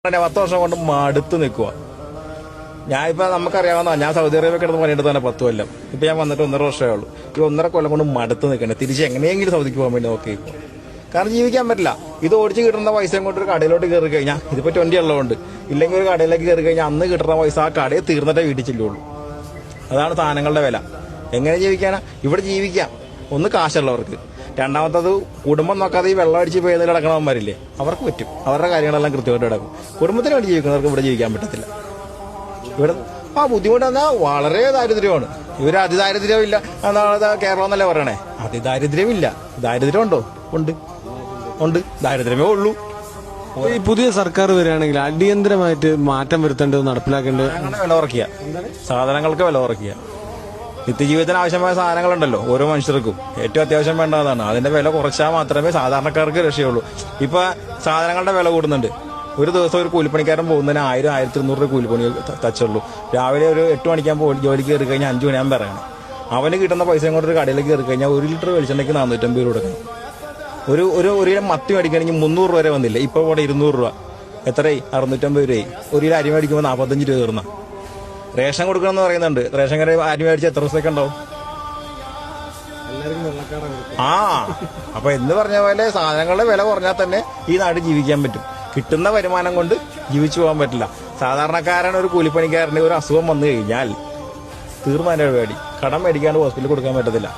10 വർഷം കൊണ്ട് മടുത്ത് നിൽക്കുക. ഞാനിപ്പോൾ നമുക്കറിയാവുന്ന ഞാൻ സൗദി അറേബ്യ കിടന്ന് പണിയെടുത്ത് തന്നെ 10 കൊല്ലം. ഇപ്പം ഞാൻ വന്നിട്ട് 1.5 വർഷമേ ഉള്ളൂ. ഈ 1.5 കൊല്ലം കൊണ്ട് മടുത്ത് നിൽക്കണേ. തിരിച്ച് എങ്ങനെയെങ്കിലും സൗദിക്ക് പോകാൻ വേണ്ടി നോക്കിയിരിക്കും. കാരണം ജീവിക്കാൻ പറ്റില്ല. ഇത് ഓടിച്ച് കിട്ടുന്ന പൈസയും കൊണ്ട് ഒരു കടയിലോട്ട് കയറി കഴിഞ്ഞാൽ ഇതിപ്പോൾ 20 ഉള്ളതുകൊണ്ട് ഇല്ലെങ്കിൽ ഒരു കടയിലേക്ക് കയറി കഴിഞ്ഞാൽ അന്ന് കിട്ടുന്ന പൈസ ആ കടയിൽ തീർന്നിട്ടേ വീട്ടിൽ ചെല്ലുള്ളൂ. അതാണ് സാധനങ്ങളുടെ വില. എങ്ങനെ ജീവിക്കാനാ? ഇവിടെ ജീവിക്കാം ഒന്ന് കാശുള്ളവർക്ക്. രണ്ടാമത്തത് കുടുംബം നോക്കാതെ ഈ വെള്ളം അടിച്ച് പോയതിൽ കിടക്കണവന്മാരില്ലേ, അവർക്ക് പറ്റും. അവരുടെ കാര്യങ്ങളെല്ലാം കൃത്യമായിട്ട് കിടക്കും. കുടുംബത്തിന് വേണ്ടി ജീവിക്കുന്നവർക്ക് ഇവിടെ ജീവിക്കാൻ പറ്റത്തില്ല. ഇവിടെ ബുദ്ധിമുട്ട് എന്നാൽ വളരെ ദാരിദ്ര്യമാണ്. ഇവർ അതിദാരിദ്ര്യമില്ല എന്നാണ് കേരളം എന്നല്ലേ പറയണേ. അതിദാരിദ്ര്യമില്ല. ദാരിദ്ര്യം ഉണ്ടോ? ഉണ്ട്. ദാരിദ്ര്യമേ ഉള്ളൂ. ഈ പുതിയ സർക്കാർ വരികയാണെങ്കിൽ അടിയന്തരമായിട്ട് മാറ്റം വരുത്തേണ്ടത് നടപ്പിലാക്കേണ്ടത് വില കുറയ്ക്കുക, സാധനങ്ങൾക്ക് വില കുറയ്ക്കുക. നിത്യജീവിതത്തിന് ആവശ്യമായ സാധനങ്ങളുണ്ടല്ലോ ഓരോ മനുഷ്യർക്കും ഏറ്റവും അത്യാവശ്യം വേണ്ടതാണ്. അതിന്റെ വില കുറച്ചാൽ മാത്രമേ സാധാരണക്കാർക്ക് രക്ഷയുള്ളൂ. ഇപ്പൊ സാധനങ്ങളുടെ വില കൂടുന്നുണ്ട്. ഒരു ദിവസം ഒരു കൂലിപ്പണിക്കാരൻ പോകുന്നതിന് 1000-1200 രൂപ കൂലിപ്പണി തച്ചുള്ളൂ. രാവിലെ ഒരു 8 മണിക്കാകുമ്പോൾ ജോലിക്ക് കയറി കഴിഞ്ഞാൽ 5 മണിയാകുമ്പോൾ പറയണം. അവന് കിട്ടുന്ന പൈസയും കൊണ്ട് ഒരു കടയിലേക്ക് കയറി കഴിഞ്ഞാൽ 1 ലിറ്റർ വെളിച്ചെണ്ണയ്ക്ക് 450 രൂപ കൊടുക്കണം. ഒരു കിലോ മത്തി മേടിക്കണമെങ്കിൽ 300 രൂപ വരെ വന്നില്ല. ഇപ്പോൾ ഇവിടെ 200 രൂപ. എത്രയായി? 650 രൂപയായി. 1 കിലോ അരി മേടിക്കുമ്പോൾ 45 രൂപ തീർന്ന. റേഷൻ കൊടുക്കണമെന്ന് പറയുന്നുണ്ട്. റേഷൻ കട അരി മേടിച്ച് എത്ര ദിവസത്തേക്ക് ഉണ്ടാവും? അപ്പൊ എന്ന് പറഞ്ഞ പോലെ സാധനങ്ങളുടെ വില കുറഞ്ഞാൽ തന്നെ ഈ നാട് ജീവിക്കാൻ പറ്റും. കിട്ടുന്ന വരുമാനം കൊണ്ട് ജീവിച്ചു പോകാൻ പറ്റില്ല. സാധാരണക്കാരൻ ഒരു കൂലിപ്പണിക്കാരന് ഒരു അസുഖം വന്നു കഴിഞ്ഞാൽ തീർന്നതിന്റെ പരിപാടി. കടം മേടിക്കാണ്ട് ഹോസ്പിറ്റലിൽ കൊടുക്കാൻ പറ്റത്തില്ല.